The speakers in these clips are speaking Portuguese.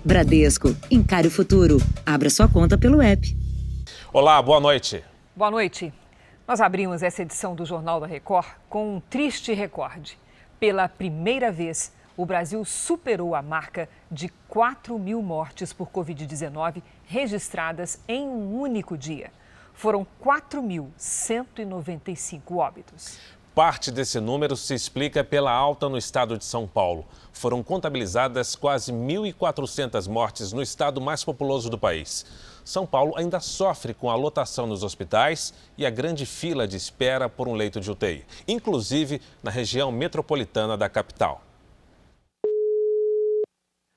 Bradesco, encare o futuro. Abra sua conta pelo app. Olá, boa noite. Boa noite. Nós abrimos essa edição do Jornal da Record com um triste recorde. Pela primeira vez, o Brasil superou a marca de 4.000 mortes por Covid-19 registradas em um único dia. Foram 4.195 óbitos. Parte desse número se explica pela alta no estado de São Paulo. Foram contabilizadas quase 1.400 mortes no estado mais populoso do país. São Paulo ainda sofre com a lotação nos hospitais e a grande fila de espera por um leito de UTI, inclusive na região metropolitana da capital.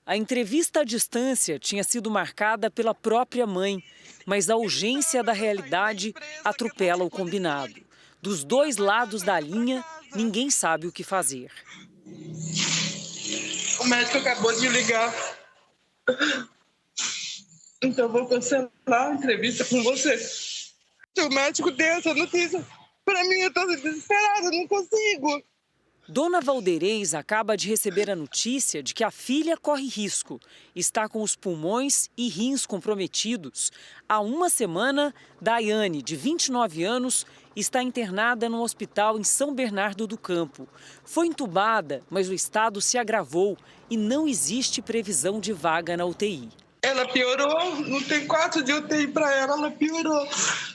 A entrevista à distância tinha sido marcada pela própria mãe, mas a urgência da realidade atropela o combinado. Dos dois lados da linha, ninguém sabe o que fazer. O médico acabou de ligar. Então vou cancelar a entrevista com você. O médico deu essa notícia. Para mim, eu estou desesperada, não consigo. Dona Valdeirês acaba de receber a notícia de que a filha corre risco. Está com os pulmões e rins comprometidos. Há uma semana, Daiane, de 29 anos, está internada num hospital em São Bernardo do Campo. Foi entubada, mas o estado se agravou e não existe previsão de vaga na UTI. Ela piorou, não tem quarto de UTI para ela piorou.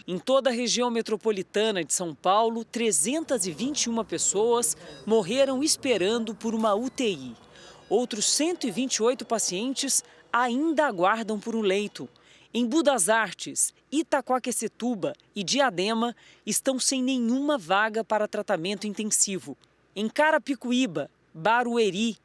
Em toda a região metropolitana de São Paulo, 321 pessoas morreram esperando por uma UTI. Outros 128 pacientes ainda aguardam por um leito. Em Budas Artes, Itaquaquecetuba e Diadema estão sem nenhuma vaga para tratamento intensivo. Em Carapicuíba, Barueri,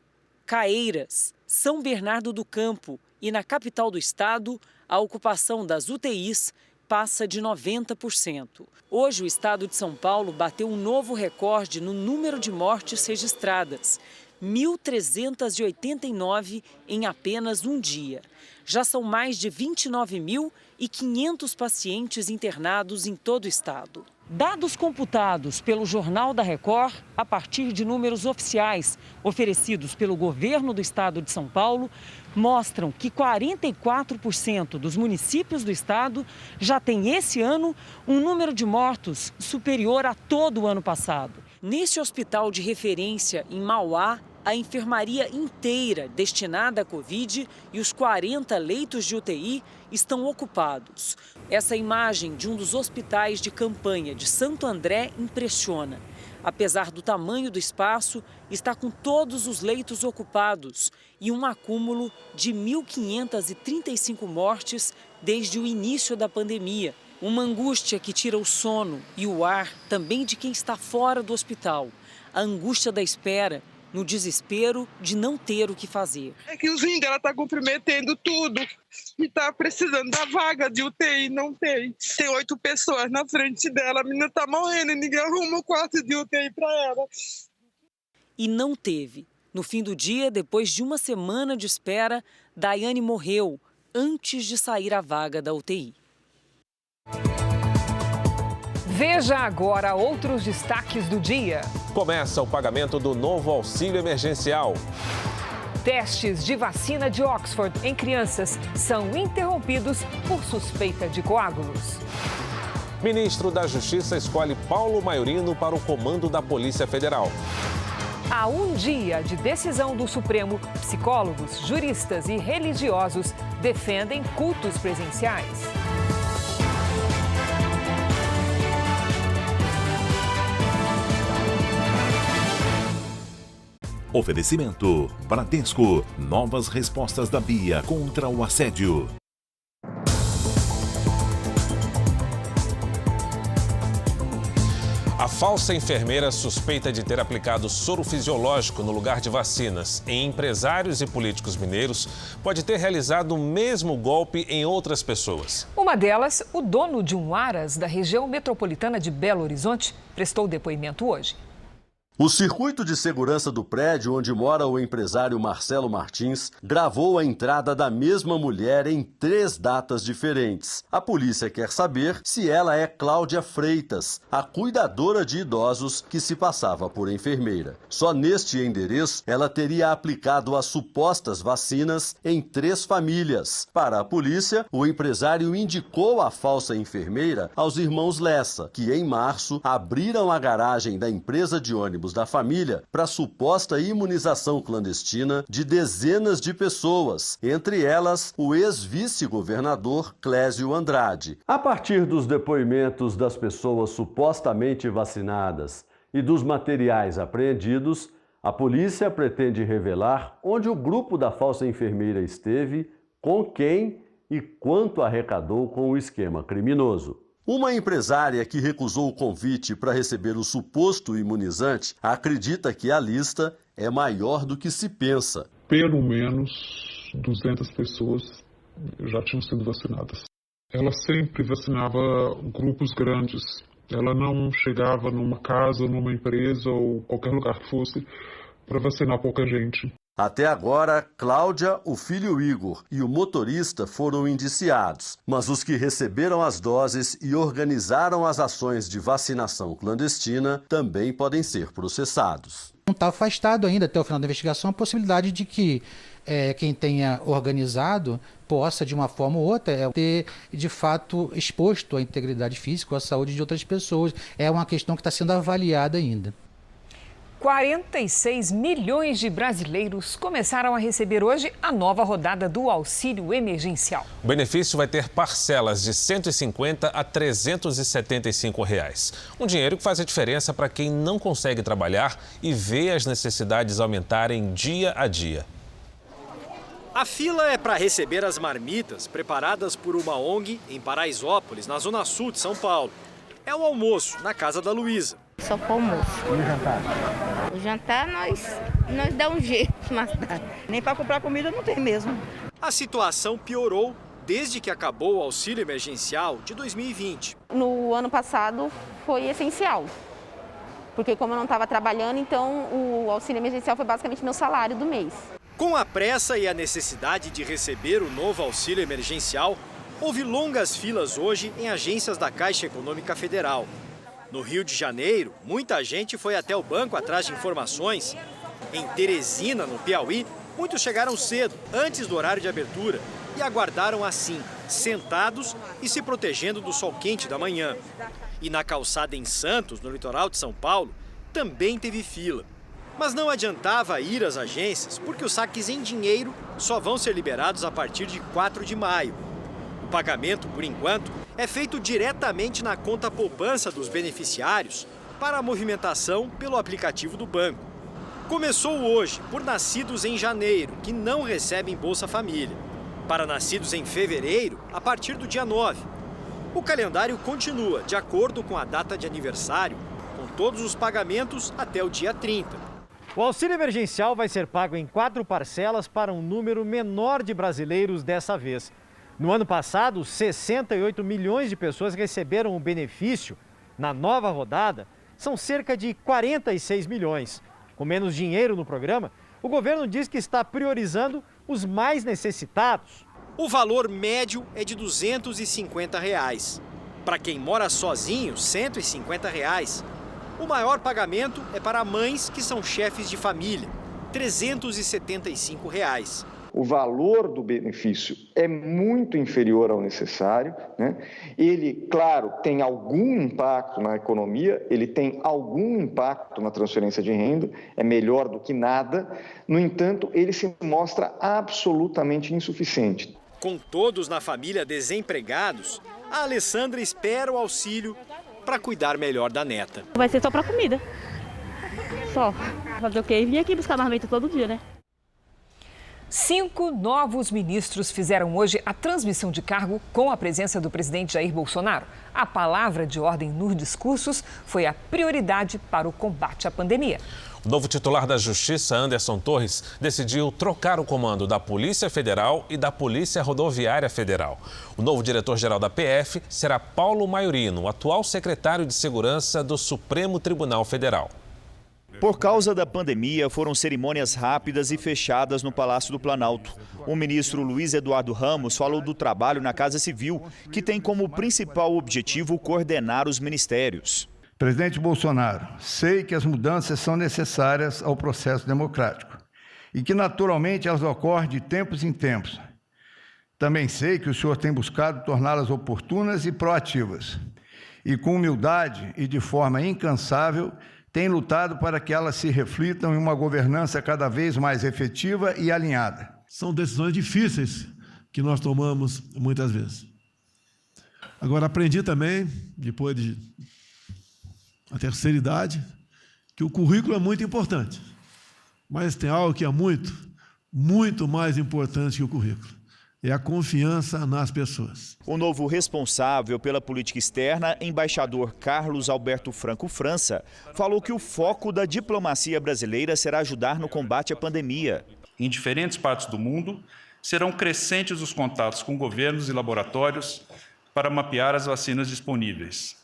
Caeiras, São Bernardo do Campo e na capital do estado, a ocupação das UTIs passa de 90%. Hoje, o estado de São Paulo bateu um novo recorde no número de mortes registradas, 1.389 em apenas um dia. Já são mais de 29.500 pacientes internados em todo o estado. Dados computados pelo Jornal da Record, a partir de números oficiais oferecidos pelo governo do estado de São Paulo, mostram que 44% dos municípios do estado já têm esse ano um número de mortos superior a todo o ano passado. Nesse hospital de referência em Mauá, a enfermaria inteira destinada à Covid e os 40 leitos de UTI estão ocupados. Essa imagem de um dos hospitais de campanha de Santo André impressiona. Apesar do tamanho do espaço, está com todos os leitos ocupados e um acúmulo de 1.535 mortes desde o início da pandemia. Uma angústia que tira o sono e o ar também de quem está fora do hospital. A angústia da espera, no desespero de não ter o que fazer. É que os rins dela tá comprometendo tudo e tá precisando da vaga de UTI, não tem. Tem 8 pessoas na frente dela, a menina tá morrendo e ninguém arruma o quarto de UTI para ela. E não teve. No fim do dia, depois de uma semana de espera, Daiane morreu antes de sair a vaga da UTI. Veja agora outros destaques do dia. Começa o pagamento do novo auxílio emergencial. Testes de vacina de Oxford em crianças são interrompidos por suspeita de coágulos. Ministro da Justiça escolhe Paulo Maiorino para o comando da Polícia Federal. Há um dia de decisão do Supremo, psicólogos, juristas e religiosos defendem cultos presenciais. Oferecimento Bradesco. Novas respostas da Bia contra o assédio. A falsa enfermeira suspeita de ter aplicado soro fisiológico no lugar de vacinas em empresários e políticos mineiros pode ter realizado o mesmo golpe em outras pessoas. Uma delas, o dono de um Aras da região metropolitana de Belo Horizonte, prestou depoimento hoje. O circuito de segurança do prédio onde mora o empresário Marcelo Martins gravou a entrada da mesma mulher em 3 datas diferentes. A polícia quer saber se ela é Cláudia Freitas, a cuidadora de idosos que se passava por enfermeira. Só neste endereço, ela teria aplicado as supostas vacinas em 3 famílias. Para a polícia, o empresário indicou a falsa enfermeira aos irmãos Lessa, que em março abriram a garagem da empresa de ônibus da família para suposta imunização clandestina de dezenas de pessoas, entre elas o ex-vice-governador Clésio Andrade. A partir dos depoimentos das pessoas supostamente vacinadas e dos materiais apreendidos, a polícia pretende revelar onde o grupo da falsa enfermeira esteve, com quem e quanto arrecadou com o esquema criminoso. Uma empresária que recusou o convite para receber o suposto imunizante acredita que a lista é maior do que se pensa. Pelo menos 200 pessoas já tinham sido vacinadas. Ela sempre vacinava grupos grandes. Ela não chegava numa casa, numa empresa ou qualquer lugar que fosse para vacinar pouca gente. Até agora, Cláudia, o filho Igor e o motorista foram indiciados, mas os que receberam as doses e organizaram as ações de vacinação clandestina também podem ser processados. Não está afastado ainda até o final da investigação a possibilidade de que quem tenha organizado possa, de uma forma ou outra, ter de fato exposto a integridade física ou a saúde de outras pessoas. É uma questão que está sendo avaliada ainda. 46 milhões de brasileiros começaram a receber hoje a nova rodada do auxílio emergencial. O benefício vai ter parcelas de R$ 150 a R$ 375. Um dinheiro que faz a diferença para quem não consegue trabalhar e vê as necessidades aumentarem dia a dia. A fila é para receber as marmitas preparadas por uma ONG em Paraisópolis, na zona sul de São Paulo. É o almoço na casa da Luísa. Só para o almoço. E o jantar? O jantar nós dá um jeito, mas dá. Nem para comprar comida não tem mesmo. A situação piorou desde que acabou o auxílio emergencial de 2020. No ano passado foi essencial, porque como eu não estava trabalhando, então o auxílio emergencial foi basicamente meu salário do mês. Com a pressa e a necessidade de receber o novo auxílio emergencial, houve longas filas hoje em agências da Caixa Econômica Federal. No Rio de Janeiro, muita gente foi até o banco atrás de informações. Em Teresina, no Piauí, muitos chegaram cedo, antes do horário de abertura, e aguardaram assim, sentados e se protegendo do sol quente da manhã. E na calçada em Santos, no litoral de São Paulo, também teve fila. Mas não adiantava ir às agências, porque os saques em dinheiro só vão ser liberados a partir de 4 de maio. O pagamento, por enquanto, é feito diretamente na conta poupança dos beneficiários para a movimentação pelo aplicativo do banco. Começou hoje por nascidos em janeiro, que não recebem Bolsa Família. Para nascidos em fevereiro, a partir do dia 9. O calendário continua de acordo com a data de aniversário, com todos os pagamentos até o dia 30. O auxílio emergencial vai ser pago em 4 parcelas para um número menor de brasileiros dessa vez. No ano passado, 68 milhões de pessoas receberam o benefício. Na nova rodada, são cerca de 46 milhões. Com menos dinheiro no programa, o governo diz que está priorizando os mais necessitados. O valor médio é de R$ 250. Para quem mora sozinho, R$ 150. O maior pagamento é para mães que são chefes de família, R$ 375. O valor do benefício é muito inferior ao necessário, né? Ele, claro, tem algum impacto na economia, ele tem algum impacto na transferência de renda, é melhor do que nada. No entanto, ele se mostra absolutamente insuficiente. Com todos na família desempregados, a Alessandra espera o auxílio para cuidar melhor da neta. Vai ser só para comida. Só. Fazer o quê? Vim aqui buscar marmita todo dia, né? 5 novos ministros fizeram hoje a transmissão de cargo com a presença do presidente Jair Bolsonaro. A palavra de ordem nos discursos foi a prioridade para o combate à pandemia. O novo titular da Justiça, Anderson Torres, decidiu trocar o comando da Polícia Federal e da Polícia Rodoviária Federal. O novo diretor-geral da PF será Paulo Maiorino, atual secretário de Segurança do Supremo Tribunal Federal. Por causa da pandemia, foram cerimônias rápidas e fechadas no Palácio do Planalto. O ministro Luiz Eduardo Ramos falou do trabalho na Casa Civil, que tem como principal objetivo coordenar os ministérios. Presidente Bolsonaro, sei que as mudanças são necessárias ao processo democrático e que, naturalmente, elas ocorrem de tempos em tempos. Também sei que o senhor tem buscado torná-las oportunas e proativas. E com humildade e de forma incansável, tem lutado para que elas se reflitam em uma governança cada vez mais efetiva e alinhada. São decisões difíceis que nós tomamos muitas vezes. Agora, aprendi também, depois de a terceira idade, que o currículo é muito importante. Mas tem algo que é muito mais importante que o currículo. É a confiança nas pessoas. O novo responsável pela política externa, embaixador Carlos Alberto Franco França, falou que o foco da diplomacia brasileira será ajudar no combate à pandemia. Em diferentes partes do mundo, serão crescentes os contatos com governos e laboratórios para mapear as vacinas disponíveis.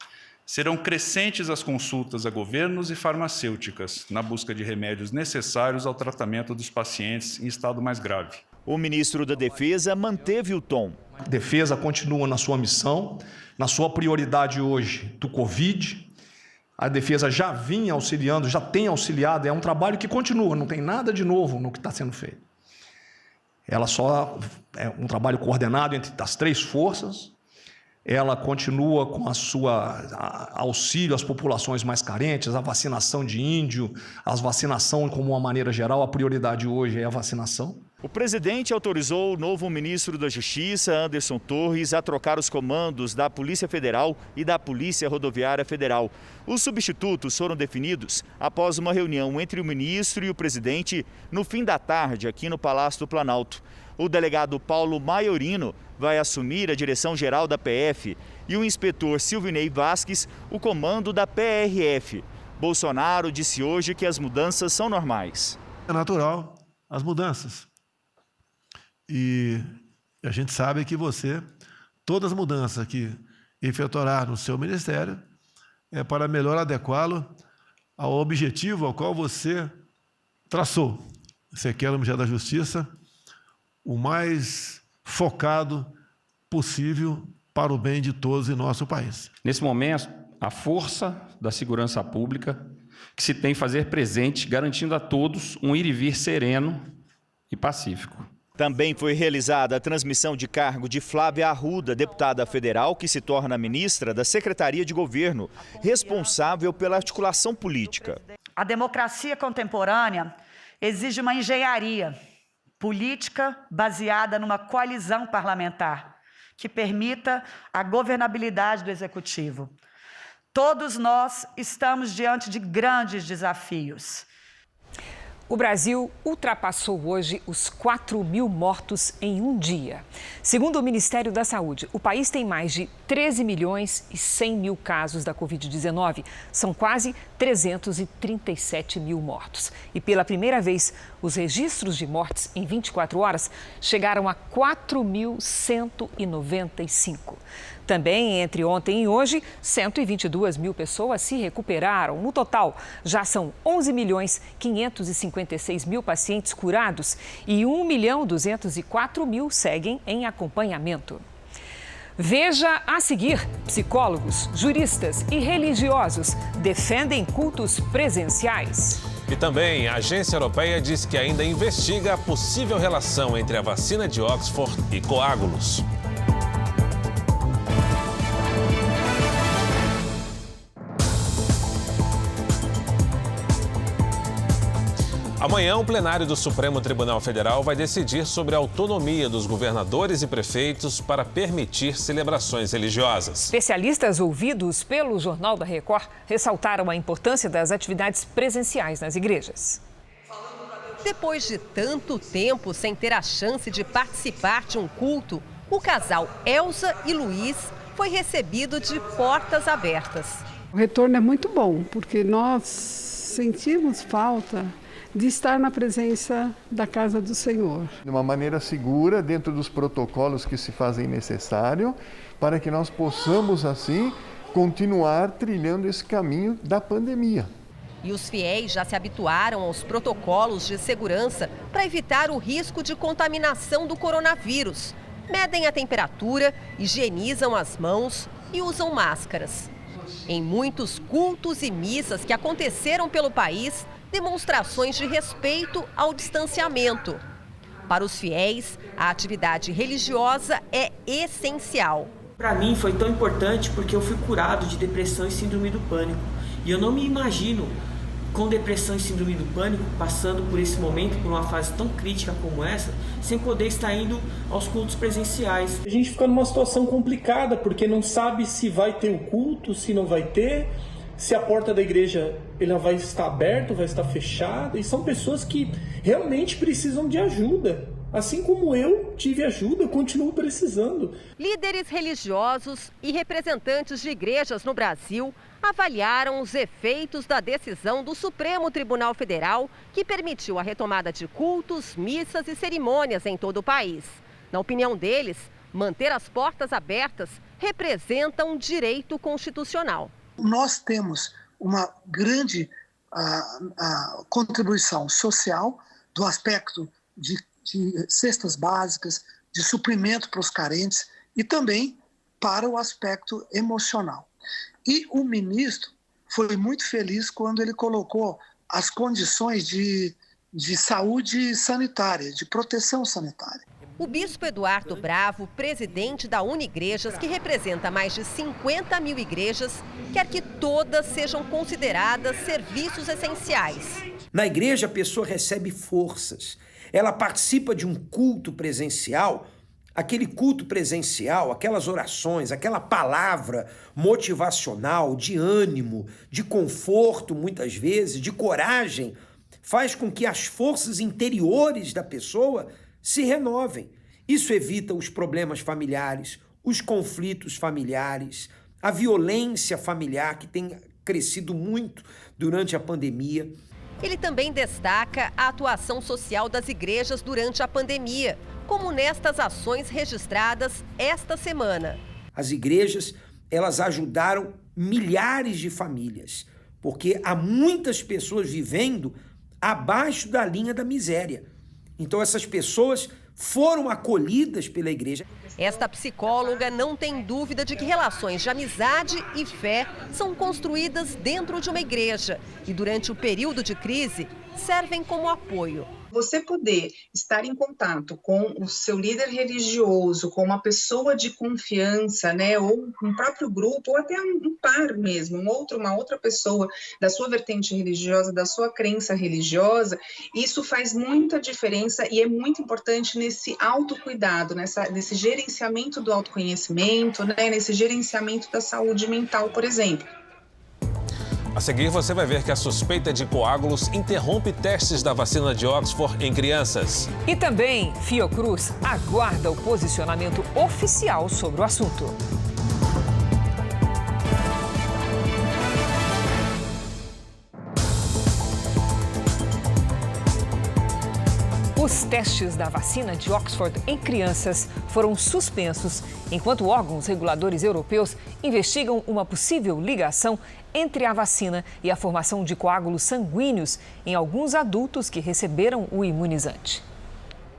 Serão crescentes as consultas a governos e farmacêuticas na busca de remédios necessários ao tratamento dos pacientes em estado mais grave. O ministro da Defesa manteve o tom. A Defesa continua na sua missão, na sua prioridade hoje do Covid. A Defesa já vinha auxiliando, já tem auxiliado, é um trabalho que continua, não tem nada de novo no que está sendo feito. Ela só é um trabalho coordenado entre as três forças. Ela continua com a sua auxílio às populações mais carentes, a vacinação de índio, a vacinação como uma maneira geral, a prioridade hoje é a vacinação. O presidente autorizou o novo ministro da Justiça, Anderson Torres, a trocar os comandos da Polícia Federal e da Polícia Rodoviária Federal. Os substitutos foram definidos após uma reunião entre o ministro e o presidente no fim da tarde aqui no Palácio do Planalto. O delegado Paulo Maiorino vai assumir a direção-geral da PF e o inspetor Silvinei Vasques o comando da PRF. Bolsonaro disse hoje que as mudanças são normais. É natural as mudanças. E a gente sabe que todas as mudanças que efetuará no seu ministério é para melhor adequá-lo ao objetivo ao qual você traçou. Você quer no Ministério da Justiça o mais focado possível para o bem de todos em nosso país. Nesse momento, a força da segurança pública que se tem fazer presente, garantindo a todos um ir e vir sereno e pacífico. Também foi realizada a transmissão de cargo de Flávia Arruda, deputada federal, que se torna ministra da Secretaria de Governo, responsável pela articulação política. A democracia contemporânea exige uma engenharia política baseada numa coalizão parlamentar que permita a governabilidade do executivo. Todos nós estamos diante de grandes desafios. O Brasil ultrapassou hoje os 4.000 mortos em um dia. Segundo o Ministério da Saúde, o país tem mais de 13 milhões e 100 mil casos da Covid-19. São quase 337 mil mortos. E pela primeira vez, os registros de mortes em 24 horas chegaram a 4.195. Também entre ontem e hoje, 122 mil pessoas se recuperaram. No total, já são 11.556.000 pacientes curados e 1.204.000 seguem em acompanhamento. Veja a seguir: psicólogos, juristas e religiosos defendem cultos presenciais. E também a agência europeia diz que ainda investiga a possível relação entre a vacina de Oxford e coágulos. Amanhã, o plenário do Supremo Tribunal Federal vai decidir sobre a autonomia dos governadores e prefeitos para permitir celebrações religiosas. Especialistas ouvidos pelo Jornal da Record ressaltaram a importância das atividades presenciais nas igrejas. Depois de tanto tempo sem ter a chance de participar de um culto, o casal Elza e Luiz foi recebido de portas abertas. O retorno é muito bom, porque nós sentimos falta de estar na presença da casa do Senhor. De uma maneira segura, dentro dos protocolos que se fazem necessário, para que nós possamos, assim, continuar trilhando esse caminho da pandemia. E os fiéis já se habituaram aos protocolos de segurança para evitar o risco de contaminação do coronavírus. Medem a temperatura, higienizam as mãos e usam máscaras. Em muitos cultos e missas que aconteceram pelo país, demonstrações de respeito ao distanciamento. Para os fiéis, a atividade religiosa é essencial. Para mim foi tão importante porque eu fui curado de depressão e síndrome do pânico. E eu não me imagino com depressão e síndrome do pânico, passando por esse momento, por uma fase tão crítica como essa, sem poder estar indo aos cultos presenciais. A gente fica numa situação complicada, porque não sabe se vai ter o culto, se não vai ter, se a porta da igreja ela vai estar aberta, vai estar fechada, e são pessoas que realmente precisam de ajuda. Assim como eu tive ajuda, continuo precisando. Líderes religiosos e representantes de igrejas no Brasil avaliaram os efeitos da decisão do Supremo Tribunal Federal, que permitiu a retomada de cultos, missas e cerimônias em todo o país. Na opinião deles, manter as portas abertas representa um direito constitucional. Nós temos uma grande contribuição social do aspecto de cestas básicas, de suprimento para os carentes e também para o aspecto emocional. E o ministro foi muito feliz quando ele colocou as condições de saúde sanitária, de proteção sanitária. O bispo Eduardo Bravo, presidente da Unigrejas, que representa mais de 50 mil igrejas, quer que todas sejam consideradas serviços essenciais. Na igreja, a pessoa recebe forças. Ela participa de um culto presencial, aquele culto presencial, aquelas orações, aquela palavra motivacional, de ânimo, de conforto, muitas vezes, de coragem, faz com que as forças interiores da pessoa se renovem. Isso evita os problemas familiares, os conflitos familiares, a violência familiar, que tem crescido muito durante a pandemia. Ele também destaca a atuação social das igrejas durante a pandemia, como nestas ações registradas esta semana. As igrejas, elas ajudaram milhares de famílias, porque há muitas pessoas vivendo abaixo da linha da miséria. Então essas pessoas foram acolhidas pela igreja. Esta psicóloga não tem dúvida de que relações de amizade e fé são construídas dentro de uma igreja e, durante o período de crise, servem como apoio. Você poder estar em contato com o seu líder religioso, com uma pessoa de confiança, né, ou um próprio grupo, ou até um par mesmo, uma outra pessoa da sua vertente religiosa, da sua crença religiosa, isso faz muita diferença e é muito importante nesse autocuidado, nesse gerenciamento do autoconhecimento, né, nesse gerenciamento da saúde mental, por exemplo. A seguir, você vai ver que a suspeita de coágulos interrompe testes da vacina de Oxford em crianças. E também, Fiocruz aguarda o posicionamento oficial sobre o assunto. Os testes da vacina de Oxford em crianças foram suspensos, enquanto órgãos reguladores europeus investigam uma possível ligação entre a vacina e a formação de coágulos sanguíneos em alguns adultos que receberam o imunizante.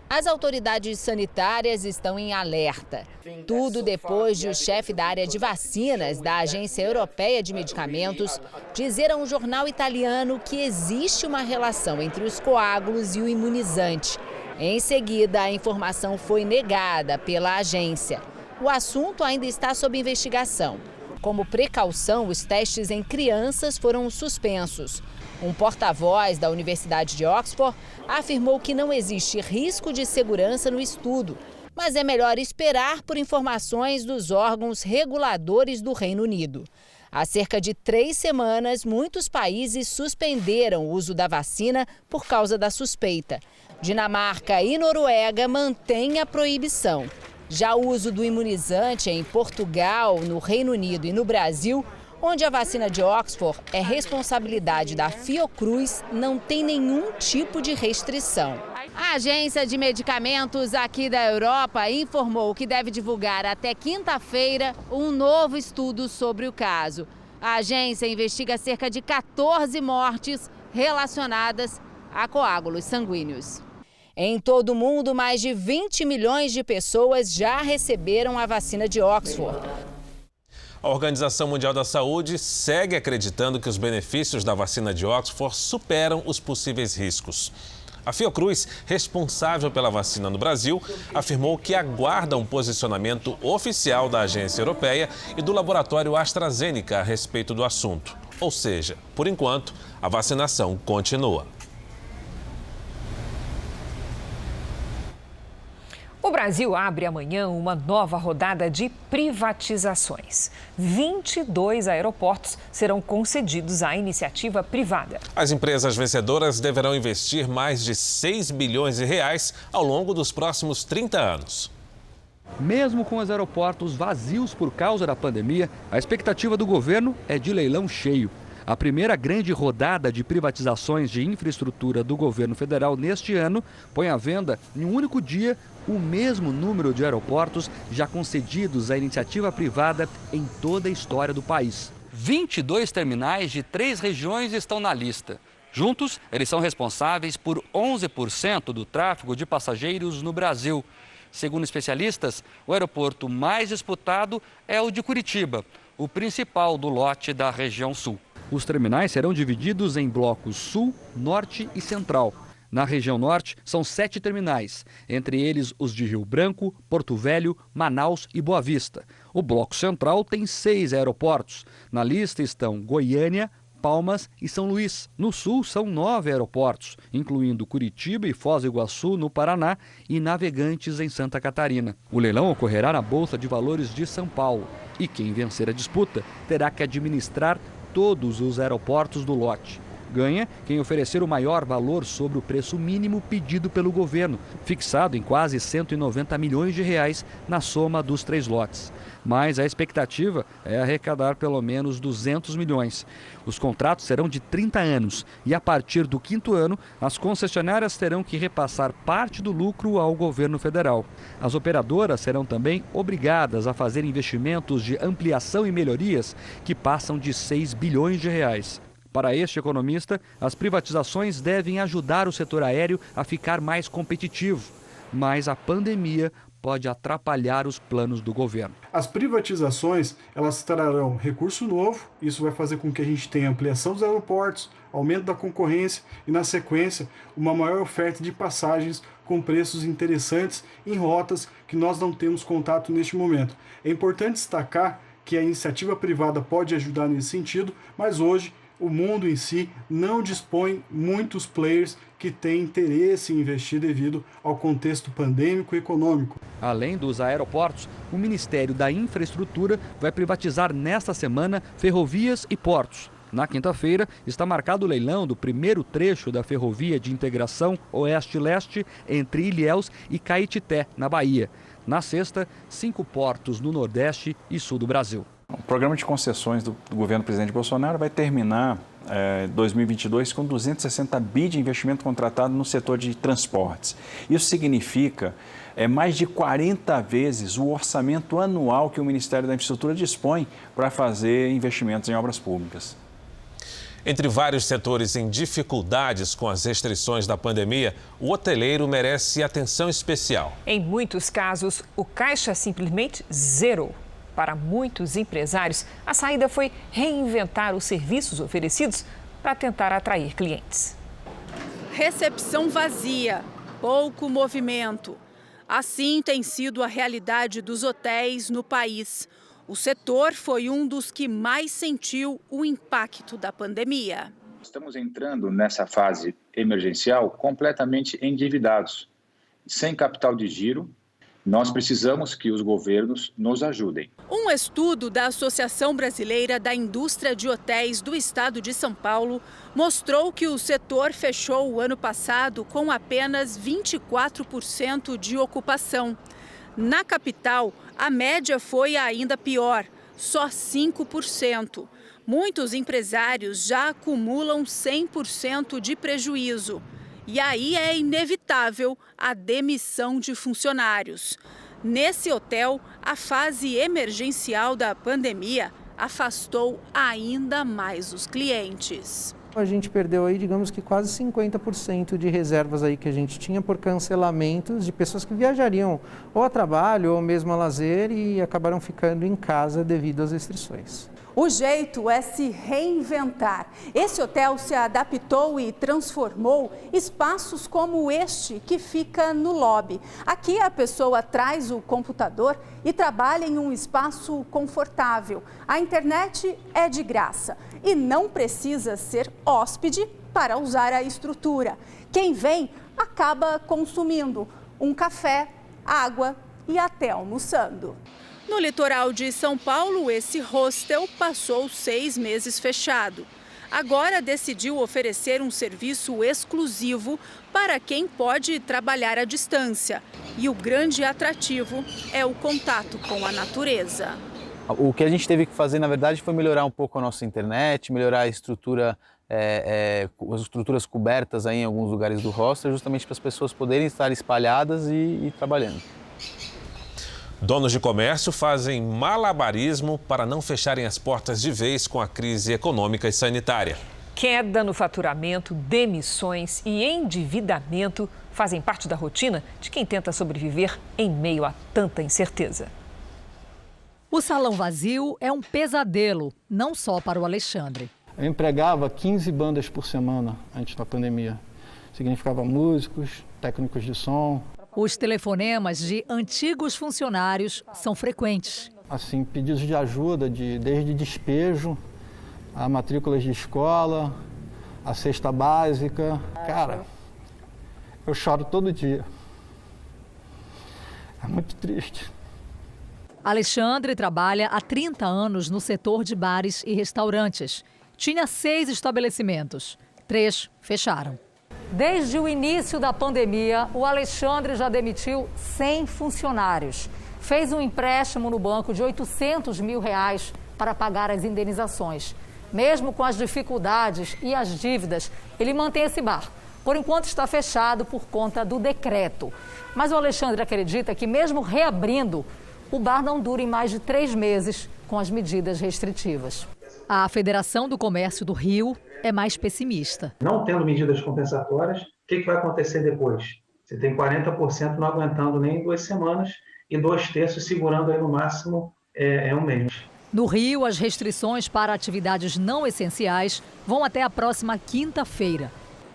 As autoridades sanitárias estão em alerta. Tudo depois de o chefe da área de vacinas da Agência Europeia de Medicamentos dizer a um jornal italiano que existe uma relação entre os coágulos e o imunizante. Em seguida, a informação foi negada pela agência. O assunto ainda está sob investigação. Como precaução, os testes em crianças foram suspensos. Um porta-voz da Universidade de Oxford afirmou que não existe risco de segurança no estudo, mas é melhor esperar por informações dos órgãos reguladores do Reino Unido. Há cerca de 3 semanas, muitos países suspenderam o uso da vacina por causa da suspeita. Dinamarca e Noruega mantêm a proibição. Já o uso do imunizante em Portugal, no Reino Unido e no Brasil, onde a vacina de Oxford é responsabilidade da Fiocruz, não tem nenhum tipo de restrição. A Agência de Medicamentos aqui da Europa informou que deve divulgar até quinta-feira um novo estudo sobre o caso. A agência investiga cerca de 14 mortes relacionadas a coágulos sanguíneos. Em todo o mundo, mais de 20 milhões de pessoas já receberam a vacina de Oxford. A Organização Mundial da Saúde segue acreditando que os benefícios da vacina de Oxford superam os possíveis riscos. A Fiocruz, responsável pela vacina no Brasil, afirmou que aguarda um posicionamento oficial da agência europeia e do laboratório AstraZeneca a respeito do assunto. Ou seja, por enquanto, a vacinação continua. O Brasil abre amanhã uma nova rodada de privatizações. 22 aeroportos serão concedidos à iniciativa privada. As empresas vencedoras deverão investir mais de 6 bilhões de reais ao longo dos próximos 30 anos. Mesmo com os aeroportos vazios por causa da pandemia, a expectativa do governo é de leilão cheio. A primeira grande rodada de privatizações de infraestrutura do governo federal neste ano põe à venda, em um único dia, o mesmo número de aeroportos já concedidos à iniciativa privada em toda a história do país. 22 terminais de 3 regiões estão na lista. Juntos, eles são responsáveis por 11% do tráfego de passageiros no Brasil. Segundo especialistas, o aeroporto mais disputado é o de Curitiba, o principal do lote da região sul. Os terminais serão divididos em blocos sul, norte e central. Na região norte, são 7 terminais, entre eles os de Rio Branco, Porto Velho, Manaus e Boa Vista. O bloco central tem 6 aeroportos. Na lista estão Goiânia, Palmas e São Luís. No sul, são 9 aeroportos, incluindo Curitiba e Foz do Iguaçu, no Paraná, e Navegantes, em Santa Catarina. O leilão ocorrerá na Bolsa de Valores de São Paulo. E quem vencer a disputa terá que administrar todos os aeroportos do lote. Ganha quem oferecer o maior valor sobre o preço mínimo pedido pelo governo, fixado em quase 190 milhões de reais na soma dos 3 lotes. Mas a expectativa é arrecadar pelo menos 200 milhões. Os contratos serão de 30 anos e, a partir do 5º ano, as concessionárias terão que repassar parte do lucro ao governo federal. As operadoras serão também obrigadas a fazer investimentos de ampliação e melhorias que passam de 6 bilhões de reais. Para este economista, as privatizações devem ajudar o setor aéreo a ficar mais competitivo, mas a pandemia pode atrapalhar os planos do governo. As privatizações, elas trarão recurso novo, isso vai fazer com que a gente tenha ampliação dos aeroportos, aumento da concorrência e, na sequência, uma maior oferta de passagens com preços interessantes em rotas que nós não temos contato neste momento. É importante destacar que a iniciativa privada pode ajudar nesse sentido, mas hoje o mundo em si não dispõe muitos players que têm interesse em investir devido ao contexto pandêmico e econômico. Além dos aeroportos, o Ministério da Infraestrutura vai privatizar nesta semana ferrovias e portos. Na quinta-feira, está marcado o leilão do primeiro trecho da ferrovia de integração Oeste-Leste entre Ilhéus e Caetité, na Bahia. Na sexta, 5 portos no Nordeste e Sul do Brasil. O programa de concessões do governo do presidente Bolsonaro vai terminar 2022 com 260 bi de investimento contratado no setor de transportes. Isso significa mais de 40 vezes o orçamento anual que o Ministério da Infraestrutura dispõe para fazer investimentos em obras públicas. Entre vários setores em dificuldades com as restrições da pandemia, o hoteleiro merece atenção especial. Em muitos casos, o caixa simplesmente zerou. Para muitos empresários, a saída foi reinventar os serviços oferecidos para tentar atrair clientes. Recepção vazia, pouco movimento. Assim tem sido a realidade dos hotéis no país. O setor foi um dos que mais sentiu o impacto da pandemia. Estamos entrando nessa fase emergencial completamente endividados, sem capital de giro. Nós precisamos que os governos nos ajudem. Um estudo da Associação Brasileira da Indústria de Hotéis do Estado de São Paulo mostrou que o setor fechou o ano passado com apenas 24% de ocupação. Na capital, a média foi ainda pior, só 5%. Muitos empresários já acumulam 100% de prejuízo. E aí é inevitável a demissão de funcionários. Nesse hotel, a fase emergencial da pandemia afastou ainda mais os clientes. A gente perdeu aí, digamos que quase 50% de reservas aí que a gente tinha por cancelamentos de pessoas que viajariam ou a trabalho ou mesmo a lazer e acabaram ficando em casa devido às restrições. O jeito é se reinventar. Esse hotel se adaptou e transformou espaços como este que fica no lobby. Aqui a pessoa traz o computador e trabalha em um espaço confortável. A internet é de graça e não precisa ser hóspede para usar a estrutura. Quem vem acaba consumindo um café, água e até almoçando. No litoral de São Paulo, esse hostel passou 6 meses fechado. Agora decidiu oferecer um serviço exclusivo para quem pode trabalhar à distância. E o grande atrativo é o contato com a natureza. O que a gente teve que fazer, na verdade, foi melhorar um pouco a nossa internet, melhorar a estrutura, as estruturas cobertas aí em alguns lugares do hostel, justamente para as pessoas poderem estar espalhadas e trabalhando. Donos de comércio fazem malabarismo para não fecharem as portas de vez com a crise econômica e sanitária. Queda no faturamento, demissões e endividamento fazem parte da rotina de quem tenta sobreviver em meio a tanta incerteza. O salão vazio é um pesadelo, não só para o Alexandre. Eu empregava 15 bandas por semana antes da pandemia. Significava músicos, técnicos de som. Os telefonemas de antigos funcionários são frequentes. Assim, pedidos de ajuda, desde despejo, a matrículas de escola, a cesta básica. Cara, eu choro todo dia. É muito triste. Alexandre trabalha há 30 anos no setor de bares e restaurantes. Tinha 6 estabelecimentos, 3 fecharam. Desde o início da pandemia, o Alexandre já demitiu 100 funcionários. Fez um empréstimo no banco de R$800 mil para pagar as indenizações. Mesmo com as dificuldades e as dívidas, ele mantém esse bar. Por enquanto está fechado por conta do decreto. Mas o Alexandre acredita que mesmo reabrindo, o bar não dure mais de 3 meses com as medidas restritivas. A Federação do Comércio do Rio é mais pessimista. Não tendo medidas compensatórias, o que vai acontecer depois? Você tem 40% não aguentando nem 2 semanas e 2/3 segurando aí no máximo um mês. No Rio, as restrições para atividades não essenciais vão até a próxima quinta-feira.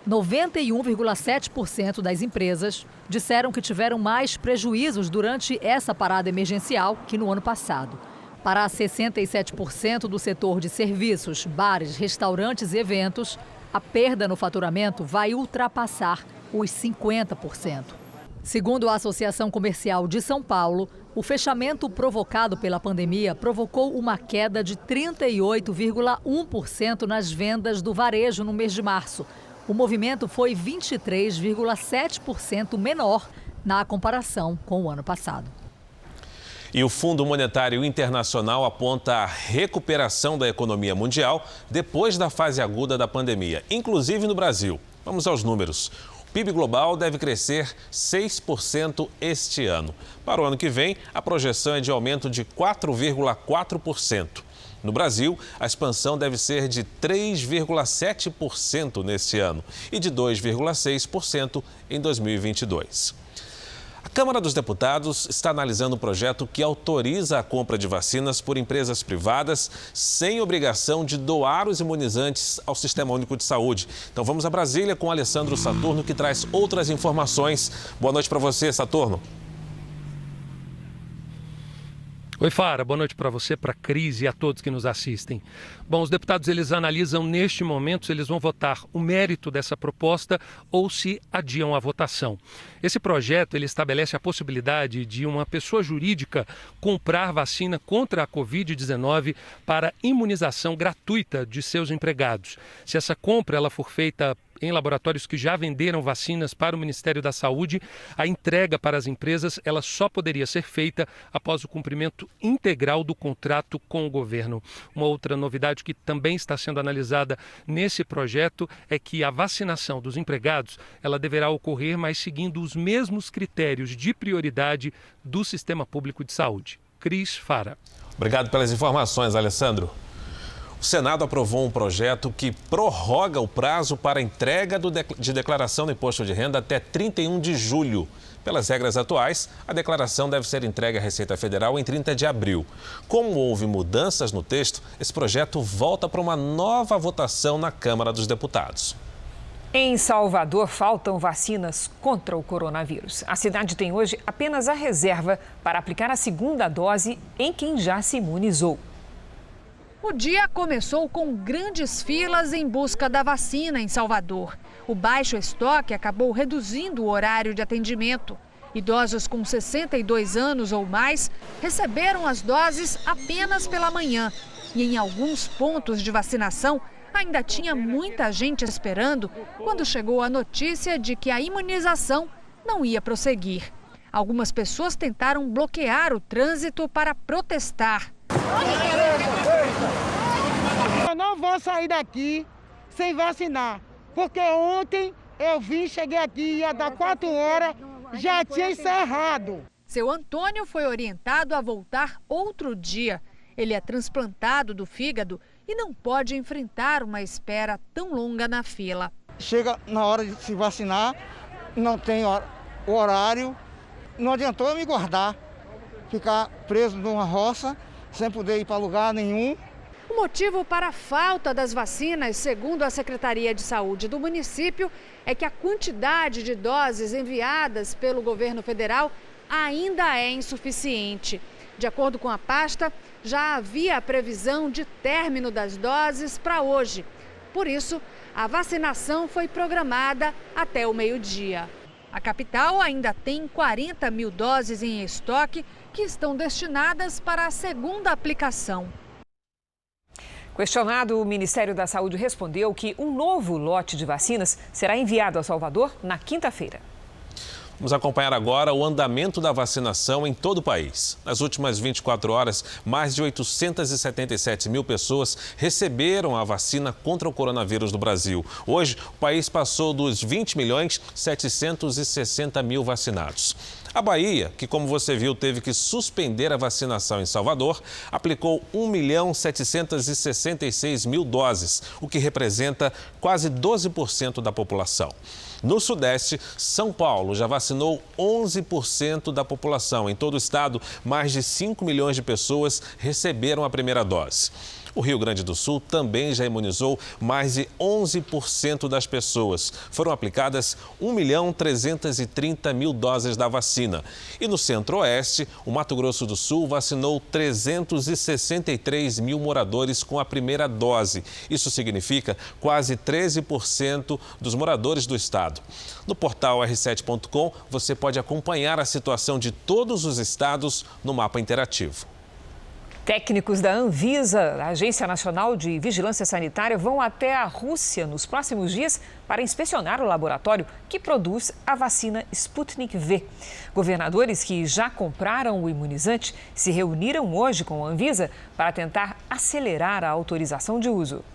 91,7% das empresas disseram que tiveram mais prejuízos durante essa parada emergencial que no ano passado. Para 67% do setor de serviços, bares, restaurantes e eventos, a perda no faturamento vai ultrapassar os 50%. Segundo a Associação Comercial de São Paulo, o fechamento provocado pela pandemia provocou uma queda de 38,1% nas vendas do varejo no mês de março. O movimento foi 23,7% menor na comparação com o ano passado. E o Fundo Monetário Internacional aponta a recuperação da economia mundial depois da fase aguda da pandemia, inclusive no Brasil. Vamos aos números. O PIB global deve crescer 6% este ano. Para o ano que vem, a projeção é de aumento de 4,4%. No Brasil, a expansão deve ser de 3,7% neste ano e de 2,6% em 2022. A Câmara dos Deputados está analisando um projeto que autoriza a compra de vacinas por empresas privadas sem obrigação de doar os imunizantes ao Sistema Único de Saúde. Então vamos a Brasília com Alessandro Saturno, que traz outras informações. Boa noite para você, Saturno. Oi, Fara, boa noite para você, para a Cris e a todos que nos assistem. Bom, os deputados eles analisam neste momento se eles vão votar o mérito dessa proposta ou se adiam a votação. Esse projeto ele estabelece a possibilidade de uma pessoa jurídica comprar vacina contra a Covid-19 para imunização gratuita de seus empregados. Se essa compra ela for feita em laboratórios que já venderam vacinas para o Ministério da Saúde, a entrega para as empresas ela só poderia ser feita após o cumprimento integral do contrato com o governo. Uma outra novidade que também está sendo analisada nesse projeto é que a vacinação dos empregados ela deverá ocorrer, mas seguindo os mesmos critérios de prioridade do Sistema Público de Saúde. Cris, Fara. Obrigado pelas informações, Alessandro. O Senado aprovou um projeto que prorroga o prazo para entrega de declaração do imposto de renda até 31 de julho. Pelas regras atuais, a declaração deve ser entregue à Receita Federal em 30 de abril. Como houve mudanças no texto, esse projeto volta para uma nova votação na Câmara dos Deputados. Em Salvador, faltam vacinas contra o coronavírus. A cidade tem hoje apenas a reserva para aplicar a segunda dose em quem já se imunizou. O dia começou com grandes filas em busca da vacina em Salvador. O baixo estoque acabou reduzindo o horário de atendimento. Idosos com 62 anos ou mais receberam as doses apenas pela manhã. E em alguns pontos de vacinação, ainda tinha muita gente esperando quando chegou a notícia de que a imunização não ia prosseguir. Algumas pessoas tentaram bloquear o trânsito para protestar. Eu não vou sair daqui sem vacinar, porque ontem eu cheguei aqui, ia dar 4 horas, já tinha encerrado. Seu Antônio foi orientado a voltar outro dia. Ele é transplantado do fígado e não pode enfrentar uma espera tão longa na fila. Chega na hora de se vacinar, não tem horário, não adiantou eu me guardar, ficar preso numa roça, sem poder ir para lugar nenhum. O motivo para a falta das vacinas, segundo a Secretaria de Saúde do município, é que a quantidade de doses enviadas pelo governo federal ainda é insuficiente. De acordo com a pasta, já havia a previsão de término das doses para hoje. Por isso, a vacinação foi programada até o meio-dia. A capital ainda tem 40 mil doses em estoque que estão destinadas para a segunda aplicação. Questionado, o Ministério da Saúde respondeu que um novo lote de vacinas será enviado a Salvador na quinta-feira. Vamos acompanhar agora o andamento da vacinação em todo o país. Nas últimas 24 horas, mais de 877 mil pessoas receberam a vacina contra o coronavírus no Brasil. Hoje, o país passou dos 20.760.000 vacinados. A Bahia, que como você viu, teve que suspender a vacinação em Salvador, aplicou 1.766.000 doses, o que representa quase 12% da população. No Sudeste, São Paulo já vacinou 11% da população. Em todo o estado, mais de 5 milhões de pessoas receberam a primeira dose. O Rio Grande do Sul também já imunizou mais de 11% das pessoas. Foram aplicadas 1.330.000 doses da vacina. E no Centro-Oeste, o Mato Grosso do Sul vacinou 363 mil moradores com a primeira dose. Isso significa quase 13% dos moradores do estado. No portal r7.com, você pode acompanhar a situação de todos os estados no mapa interativo. Técnicos da Anvisa, a Agência Nacional de Vigilância Sanitária, vão até a Rússia nos próximos dias para inspecionar o laboratório que produz a vacina Sputnik V. Governadores que já compraram o imunizante se reuniram hoje com a Anvisa para tentar acelerar a autorização de uso.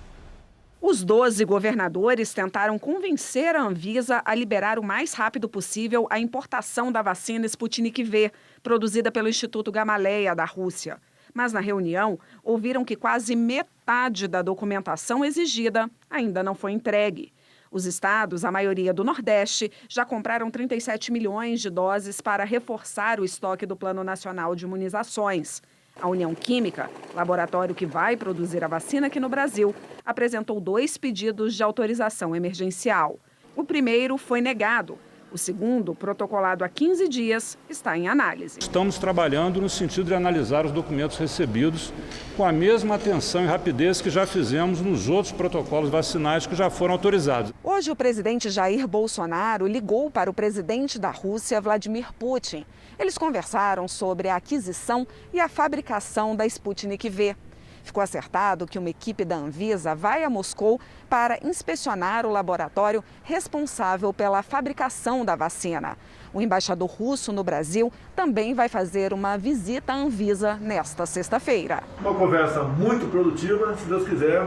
Os 12 governadores tentaram convencer a Anvisa a liberar o mais rápido possível a importação da vacina Sputnik V, produzida pelo Instituto Gamaleya da Rússia. Mas na reunião, ouviram que quase metade da documentação exigida ainda não foi entregue. Os estados, a maioria do Nordeste, já compraram 37 milhões de doses para reforçar o estoque do Plano Nacional de Imunizações. A União Química, laboratório que vai produzir a vacina aqui no Brasil, apresentou 2 pedidos de autorização emergencial. O primeiro foi negado. O segundo, protocolado há 15 dias, está em análise. Estamos trabalhando no sentido de analisar os documentos recebidos com a mesma atenção e rapidez que já fizemos nos outros protocolos vacinais que já foram autorizados. Hoje, o presidente Jair Bolsonaro ligou para o presidente da Rússia, Vladimir Putin. Eles conversaram sobre a aquisição e a fabricação da Sputnik V. Ficou acertado que uma equipe da Anvisa vai a Moscou para inspecionar o laboratório responsável pela fabricação da vacina. O embaixador russo no Brasil também vai fazer uma visita à Anvisa nesta sexta-feira. Uma conversa muito produtiva, se Deus quiser,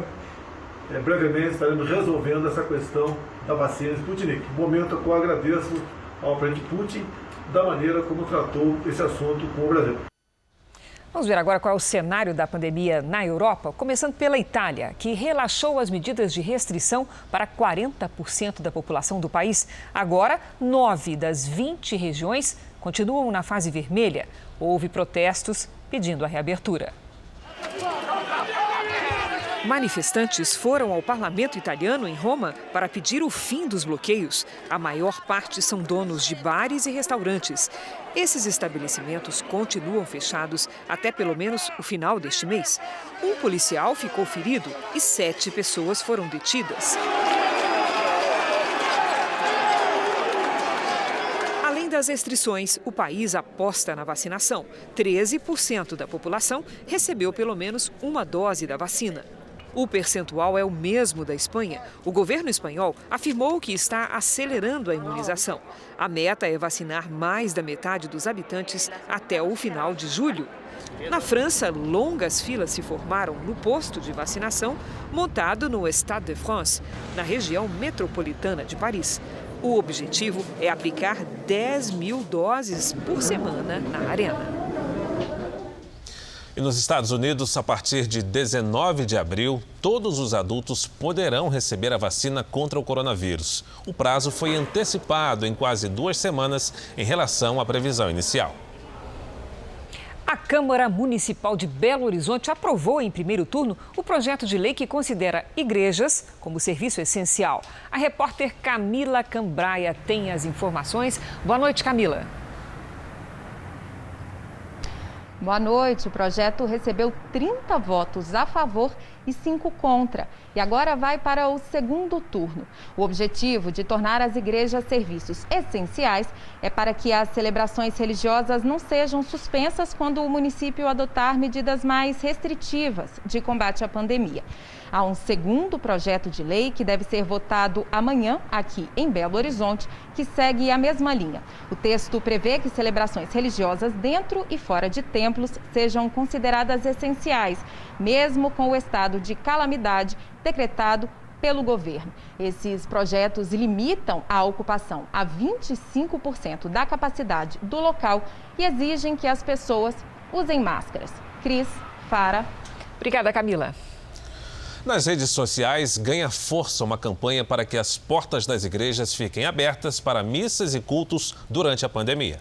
brevemente estaremos resolvendo essa questão da vacina Sputnik. Momento que eu agradeço ao presidente Putin da maneira como tratou esse assunto com o Brasil. Vamos ver agora qual é o cenário da pandemia na Europa, começando pela Itália, que relaxou as medidas de restrição para 40% da população do país. Agora, 9 das 20 regiões continuam na fase vermelha. Houve protestos pedindo a reabertura. Manifestantes foram ao parlamento italiano em Roma para pedir o fim dos bloqueios. A maior parte são donos de bares e restaurantes. Esses estabelecimentos continuam fechados até pelo menos o final deste mês. Um policial ficou ferido e 7 pessoas foram detidas. Além das restrições, o país aposta na vacinação. 13% da população recebeu pelo menos uma dose da vacina. O percentual é o mesmo da Espanha. O governo espanhol afirmou que está acelerando a imunização. A meta é vacinar mais da metade dos habitantes até o final de julho. Na França, longas filas se formaram no posto de vacinação montado no Stade de France, na região metropolitana de Paris. O objetivo é aplicar 10 mil doses por semana na arena. E nos Estados Unidos, a partir de 19 de abril, todos os adultos poderão receber a vacina contra o coronavírus. O prazo foi antecipado em quase 2 semanas em relação à previsão inicial. A Câmara Municipal de Belo Horizonte aprovou em primeiro turno o projeto de lei que considera igrejas como serviço essencial. A repórter Camila Cambraia tem as informações. Boa noite, Camila. Boa noite. O projeto recebeu 30 votos a favor e 5 contra. E agora vai para o segundo turno. O objetivo de tornar as igrejas serviços essenciais é para que as celebrações religiosas não sejam suspensas quando o município adotar medidas mais restritivas de combate à pandemia. Há um segundo projeto de lei que deve ser votado amanhã aqui em Belo Horizonte, que segue a mesma linha. O texto prevê que celebrações religiosas dentro e fora de templos sejam consideradas essenciais, mesmo com o estado de calamidade decretado pelo governo. Esses projetos limitam a ocupação a 25% da capacidade do local e exigem que as pessoas usem máscaras. Cris, Fara. Obrigada, Camila. Nas redes sociais, ganha força uma campanha para que as portas das igrejas fiquem abertas para missas e cultos durante a pandemia.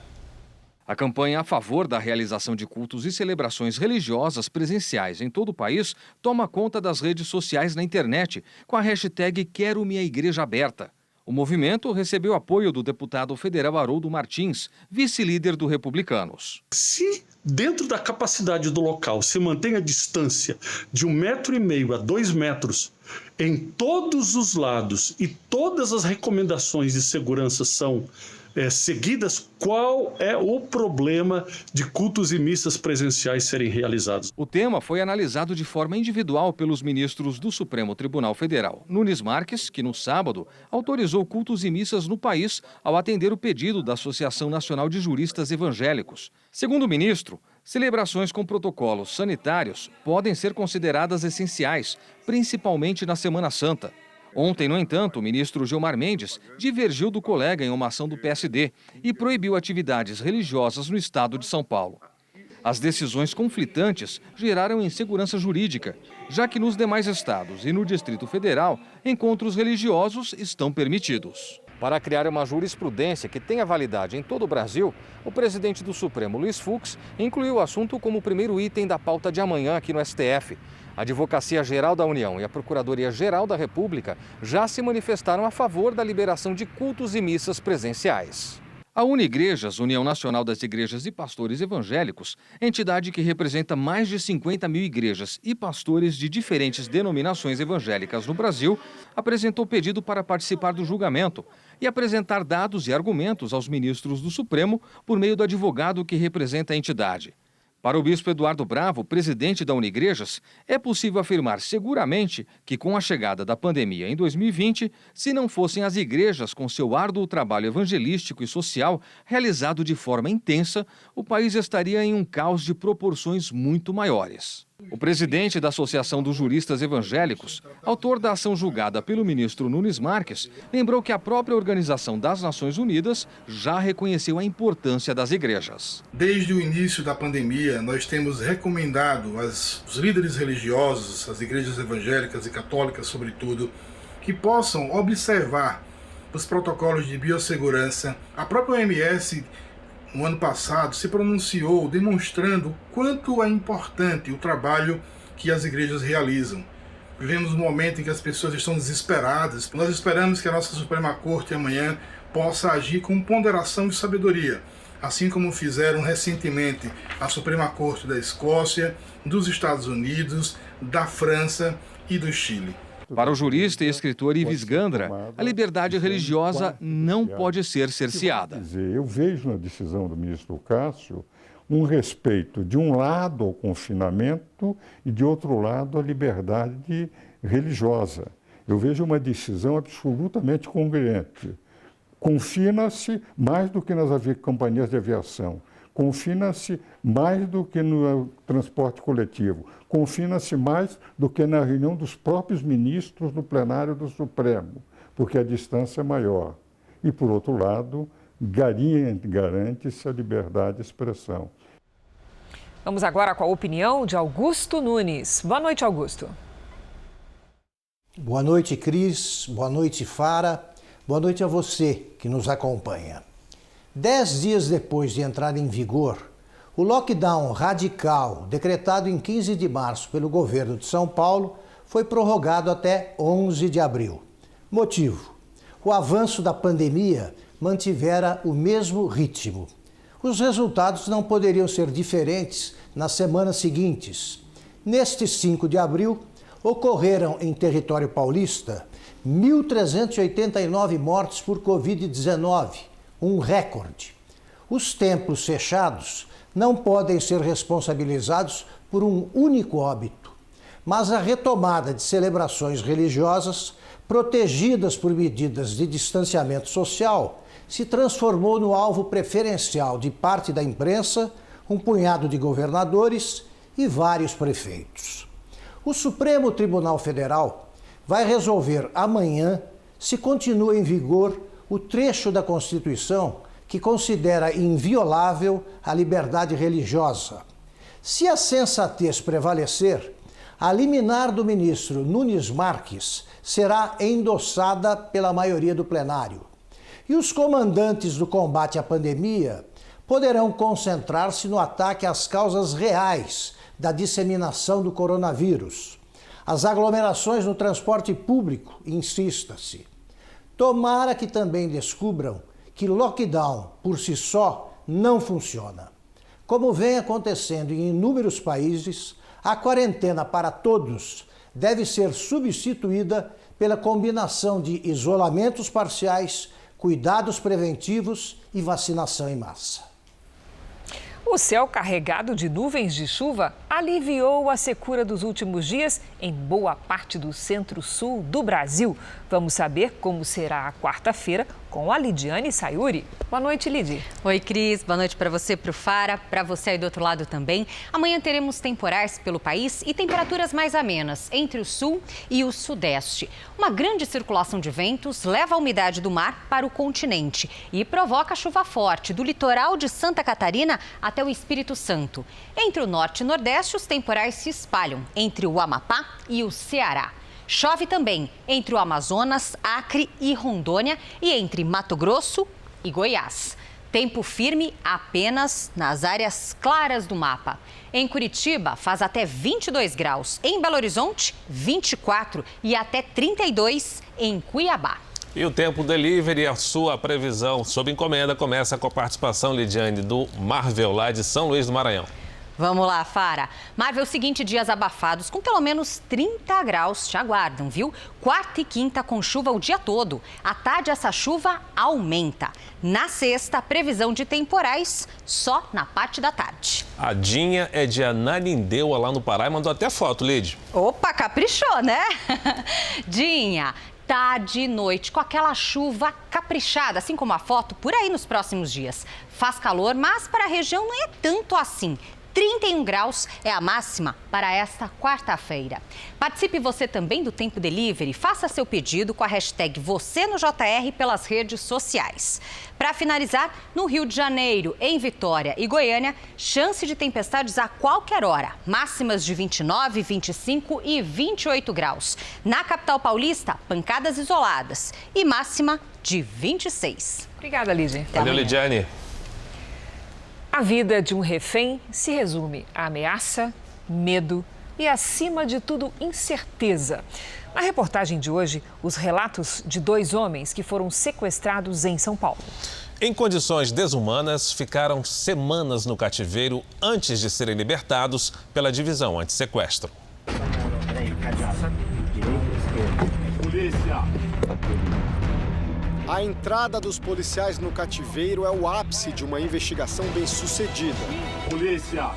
A campanha a favor da realização de cultos e celebrações religiosas presenciais em todo o país toma conta das redes sociais na internet, com a hashtag Quero Minha Igreja Aberta. O movimento recebeu apoio do deputado federal Haroldo Martins, vice-líder do Republicanos. Se dentro da capacidade do local se mantém a distância de 1,5 metro a 2 metros em todos os lados e todas as recomendações de segurança são seguidas, qual é o problema de cultos e missas presenciais serem realizados? O tema foi analisado de forma individual pelos ministros do Supremo Tribunal Federal. Nunes Marques, que no sábado autorizou cultos e missas no país ao atender o pedido da Associação Nacional de Juristas Evangélicos. Segundo o ministro, celebrações com protocolos sanitários podem ser consideradas essenciais, principalmente na Semana Santa. Ontem, no entanto, o ministro Gilmar Mendes divergiu do colega em uma ação do PSD e proibiu atividades religiosas no estado de São Paulo. As decisões conflitantes geraram insegurança jurídica, já que nos demais estados e no Distrito Federal, encontros religiosos estão permitidos. Para criar uma jurisprudência que tenha validade em todo o Brasil, o presidente do Supremo, Luiz Fux, incluiu o assunto como o primeiro item da pauta de amanhã aqui no STF. A Advocacia-Geral da União e a Procuradoria-Geral da República já se manifestaram a favor da liberação de cultos e missas presenciais. A Unigrejas, União Nacional das Igrejas e Pastores Evangélicos, entidade que representa mais de 50 mil igrejas e pastores de diferentes denominações evangélicas no Brasil, apresentou pedido para participar do julgamento e apresentar dados e argumentos aos ministros do Supremo por meio do advogado que representa a entidade. Para o bispo Eduardo Bravo, presidente da Unigrejas, é possível afirmar seguramente que com a chegada da pandemia em 2020, se não fossem as igrejas com seu árduo trabalho evangelístico e social realizado de forma intensa, o país estaria em um caos de proporções muito maiores. O presidente da Associação dos Juristas Evangélicos, autor da ação julgada pelo ministro Nunes Marques, lembrou que a própria Organização das Nações Unidas já reconheceu a importância das igrejas. Desde o início da pandemia, nós temos recomendado aos líderes religiosos, às igrejas evangélicas e católicas, sobretudo, que possam observar os protocolos de biossegurança. A própria OMS, no ano passado, se pronunciou demonstrando quanto é importante o trabalho que as igrejas realizam. Vivemos um momento em que as pessoas estão desesperadas. Nós esperamos que a nossa Suprema Corte amanhã possa agir com ponderação e sabedoria, assim como fizeram recentemente a Suprema Corte da Escócia, dos Estados Unidos, da França e do Chile. Para o jurista e escritor Ives Gandra, a liberdade religiosa não pode ser cerceada. Eu vejo na decisão do ministro Cássio um respeito, de um lado, ao confinamento e, de outro lado, à liberdade religiosa. Eu vejo uma decisão absolutamente congruente. Confina-se mais do que nas companhias de aviação. Confina-se mais do que no transporte coletivo. Confina-se mais do que na reunião dos próprios ministros do plenário do Supremo, porque a distância é maior. E, por outro lado, garante-se a liberdade de expressão. Vamos agora com a opinião de Augusto Nunes. Boa noite, Augusto. Boa noite, Cris. Boa noite, Fara. Boa noite a você que nos acompanha. 10 dias depois de entrar em vigor, o lockdown radical, decretado em 15 de março pelo governo de São Paulo, foi prorrogado até 11 de abril. Motivo: o avanço da pandemia mantivera o mesmo ritmo. Os resultados não poderiam ser diferentes nas semanas seguintes. Neste 5 de abril, ocorreram em território paulista 1.389 mortes por Covid-19, um recorde. Os templos fechados não podem ser responsabilizados por um único óbito, mas a retomada de celebrações religiosas, protegidas por medidas de distanciamento social, se transformou no alvo preferencial de parte da imprensa, um punhado de governadores e vários prefeitos. O Supremo Tribunal Federal vai resolver amanhã se continua em vigor o trecho da Constituição que considera inviolável a liberdade religiosa. Se a sensatez prevalecer, a liminar do ministro Nunes Marques será endossada pela maioria do plenário. E os comandantes do combate à pandemia poderão concentrar-se no ataque às causas reais da disseminação do coronavírus. As aglomerações no transporte público, insista-se. Tomara que também descubram que lockdown por si só não funciona. Como vem acontecendo em inúmeros países, a quarentena para todos deve ser substituída pela combinação de isolamentos parciais, cuidados preventivos e vacinação em massa. O céu carregado de nuvens de chuva aliviou a secura dos últimos dias em boa parte do centro-sul do Brasil. Vamos saber como será a quarta-feira com a Lidiane Sayuri. Boa noite, Lidi. Oi, Cris. Boa noite para você, para o Fara, para você aí do outro lado também. Amanhã teremos temporais pelo país e temperaturas mais amenas entre o sul e o sudeste. Uma grande circulação de ventos leva a umidade do mar para o continente e provoca chuva forte do litoral de Santa Catarina até o Espírito Santo. Entre o norte e nordeste, os temporais se espalham entre o Amapá e o Ceará. Chove também entre o Amazonas, Acre e Rondônia e entre Mato Grosso e Goiás. Tempo firme apenas nas áreas claras do mapa. Em Curitiba, faz até 22 graus. Em Belo Horizonte, 24 e até 32 em Cuiabá. E o Tempo Delivery, a sua previsão sob encomenda, começa com a participação, Lidiane, do Marvel, lá de São Luís do Maranhão. Vamos lá, Fara. Marvel, seguinte, dias abafados com pelo menos 30 graus te aguardam, viu? Quarta e quinta com chuva o dia todo. À tarde, essa chuva aumenta. Na sexta, previsão de temporais só na parte da tarde. A Dinha é de Ananindeua, lá no Pará, e mandou até foto, Lid. Opa, caprichou, né? Dinha, tarde e noite, com aquela chuva caprichada, assim como a foto, por aí nos próximos dias. Faz calor, mas para a região não é tanto assim. 31 graus é a máxima para esta quarta-feira. Participe você também do Tempo Delivery. Faça seu pedido com a hashtag #VocêNoJR pelas redes sociais. Para finalizar, no Rio de Janeiro, em Vitória e Goiânia, chance de tempestades a qualquer hora. Máximas de 29, 25 e 28 graus. Na capital paulista, pancadas isoladas e máxima de 26. Obrigada, Lidy. Valeu, Lidiane. A vida de um refém se resume a ameaça, medo e, acima de tudo, incerteza. Na reportagem de hoje, os relatos de 2 homens que foram sequestrados em São Paulo. Em condições desumanas, ficaram semanas no cativeiro antes de serem libertados pela divisão antissequestro. A entrada dos policiais no cativeiro é o ápice de uma investigação bem-sucedida. Polícia!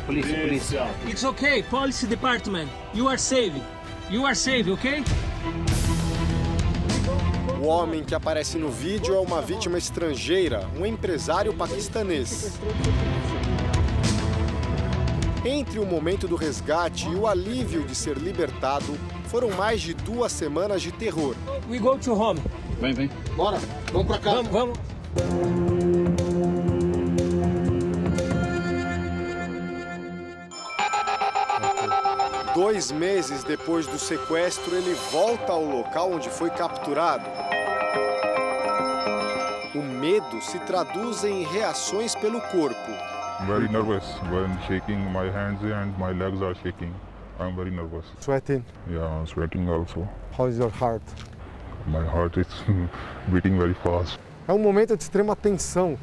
Polícia! It's okay, police department. You are safe. You are safe, okay? O homem que aparece no vídeo é uma vítima estrangeira, um empresário paquistanês. Entre o momento do resgate e o alívio de ser libertado, foram mais de 2 semanas de terror. We go to home. Vem. Bora, vamos pra casa. Vamos. 2 meses depois do sequestro, ele volta ao local onde foi capturado. O medo se traduz em reações pelo corpo. Very nervous when shaking my hands and my legs are shaking. I'm very nervous. Sweating? Yeah, I'm sweating also. How is your heart? My heart is beating very fast. É um momento de extrema tensão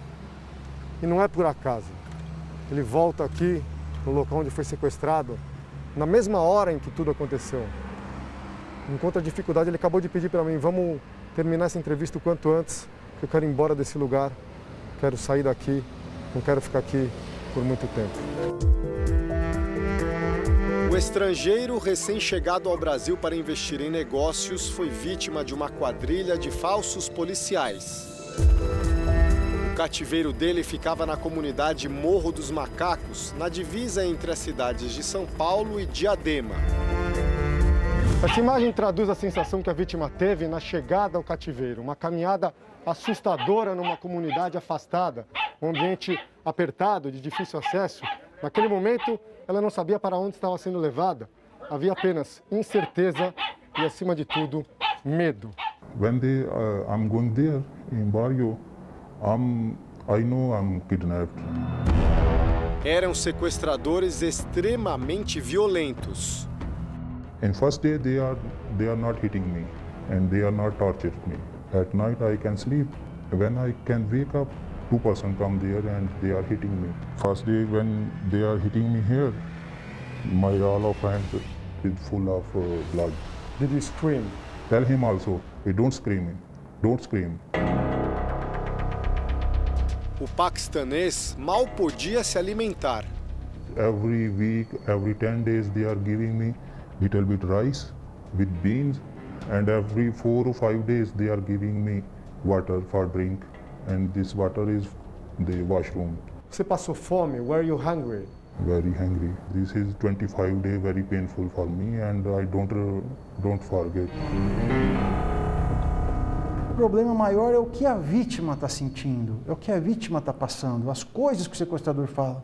e não é por acaso. Ele volta aqui no local onde foi sequestrado na mesma hora em que tudo aconteceu. Enquanto a dificuldade, ele acabou de pedir para mim, vamos terminar essa entrevista o quanto antes, que eu quero ir embora desse lugar, quero sair daqui, não quero ficar aqui por muito tempo. O estrangeiro, recém-chegado ao Brasil para investir em negócios, foi vítima de uma quadrilha de falsos policiais. O cativeiro dele ficava na comunidade Morro dos Macacos, na divisa entre as cidades de São Paulo e Diadema. Essa imagem traduz a sensação que a vítima teve na chegada ao cativeiro. Uma caminhada assustadora numa comunidade afastada, um ambiente apertado, de difícil acesso. Naquele momento, ela não sabia para onde estava sendo levada. Havia apenas incerteza e, acima de tudo, medo. When I'm going there in Barrio, I know I'm kidnapped. Eram sequestradores extremamente violentos. In first day they are not hitting me and they are not torturing me. At night I can sleep. When I can wake up, 2 persons come there and they are hitting me. First day when they are hitting me here, my all of hands is full of blood. Did you scream? Tell him also, hey, don't scream. Don't scream. O paquistanês mal podia se alimentar. Every week, every 10 days they are giving me little bit rice with beans, and every 4 or 5 days they are giving me water for drink, and this water is the washroom. Você passou fome? Were you hungry? Very hungry. This is 25 days very painful for me, and I don't forget. O problema maior é o que a vítima está sentindo, é o que a vítima está passando, as coisas que o sequestrador fala.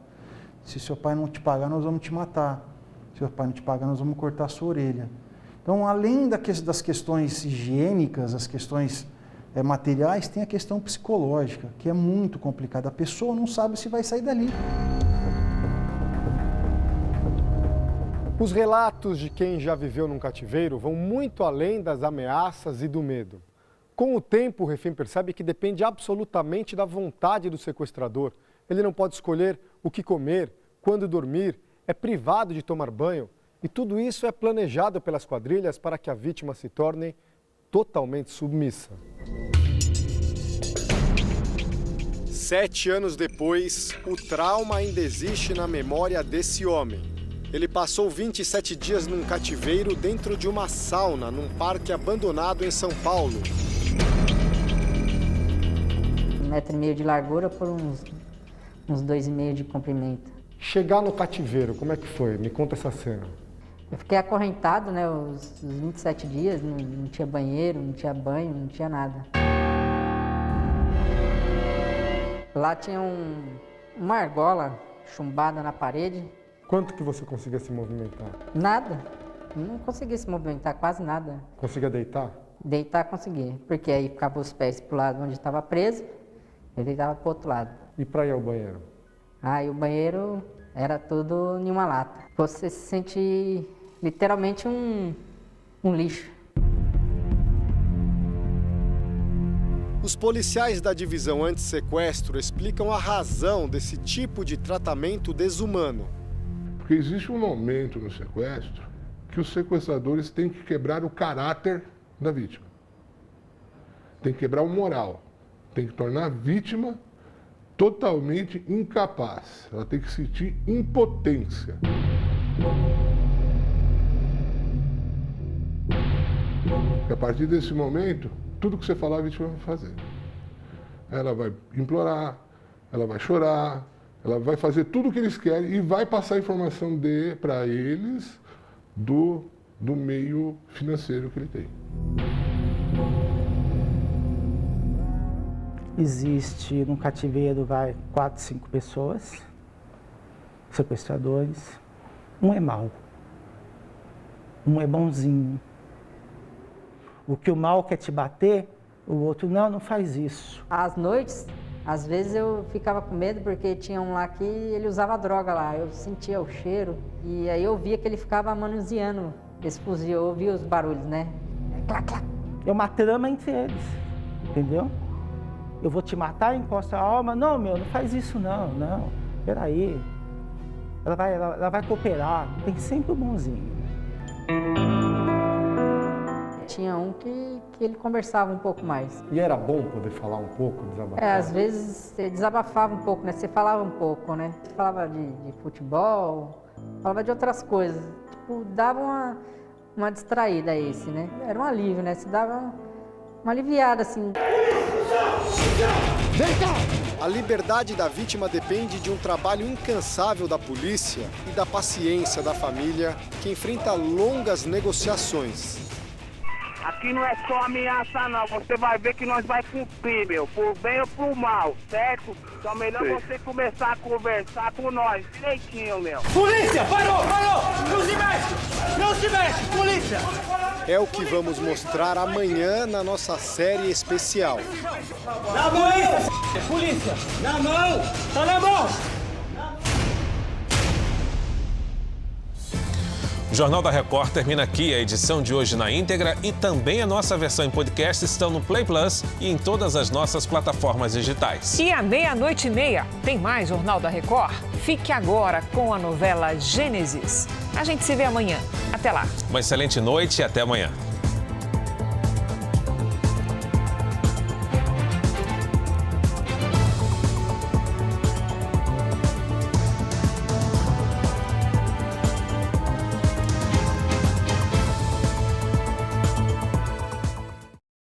Se seu pai não te pagar, nós vamos te matar. Se seu pai não te pagar, nós vamos cortar a sua orelha. Então, além das questões higiênicas, as questões materiais, tem a questão psicológica, que é muito complicada. A pessoa não sabe se vai sair dali. Os relatos de quem já viveu num cativeiro vão muito além das ameaças e do medo. Com o tempo, o refém percebe que depende absolutamente da vontade do sequestrador. Ele não pode escolher o que comer, quando dormir, é privado de tomar banho. E tudo isso é planejado pelas quadrilhas para que a vítima se torne totalmente submissa. 7 anos depois, o trauma ainda existe na memória desse homem. Ele passou 27 dias num cativeiro dentro de uma sauna num parque abandonado em São Paulo. 1,5 metro de largura por uns 2,5 de comprimento. Chegar no cativeiro, como é que foi? Me conta essa cena. Eu fiquei acorrentado, né, os 27 dias, não tinha banheiro, não tinha banho, não tinha nada. Lá tinha uma argola chumbada na parede. Quanto que você conseguia se movimentar? Nada, não conseguia se movimentar, quase nada. Conseguia deitar? Deitar conseguia, porque aí ficava os pés pro lado onde estava preso, eu deitava pro outro lado. E para ir ao banheiro? E o banheiro era tudo em uma lata. Você se sente literalmente um lixo. Os policiais da divisão anti-sequestro explicam a razão desse tipo de tratamento desumano. Porque existe um momento no sequestro que os sequestradores têm que quebrar o caráter da vítima. Tem que quebrar o moral. Tem que tornar a vítima totalmente incapaz. Ela tem que sentir impotência. E a partir desse momento, tudo que você falar, a vítima vai fazer. Ela vai implorar, ela vai chorar, ela vai fazer tudo o que eles querem e vai passar a informação para eles do meio financeiro que ele tem. Existe no cativeiro 4, 5 pessoas, sequestradores. Um é mau, um é bonzinho. O que o mal quer te bater, o outro não faz isso. Às noites, às vezes eu ficava com medo porque tinha um lá que ele usava droga lá. Eu sentia o cheiro e aí eu via que ele ficava manuseando esse fuzil, eu ouvia os barulhos, né? Clac, clac. É uma trama entre eles, entendeu? Eu vou te matar, encosta a alma. Não, não faz isso não. Peraí. Ela vai cooperar, tem sempre o bonzinho. Tinha um que ele conversava um pouco mais. E era bom poder falar um pouco, desabafar? Às vezes você desabafava um pouco, né? Você falava um pouco, né? Você falava de futebol, falava de outras coisas. Tipo, dava uma distraída a esse, né? Era um alívio, né? Você dava uma aliviada, assim. A liberdade da vítima depende de um trabalho incansável da polícia e da paciência da família, que enfrenta longas negociações. Aqui não é só ameaça não, você vai ver que nós vai cumprir, meu, por bem ou por mal, certo? Então melhor você começar a conversar com nós, direitinho, meu. Polícia, parou! Não se mexe, polícia! É o que vamos mostrar amanhã na nossa série especial. Na mão aí, polícia! Na mão! Tá na mão! O Jornal da Record termina aqui. A edição de hoje na íntegra e também a nossa versão em podcast estão no Play Plus e em todas as nossas plataformas digitais. E à 00:30 tem mais Jornal da Record? Fique agora com a novela Gênesis. A gente se vê amanhã. Até lá. Uma excelente noite e até amanhã.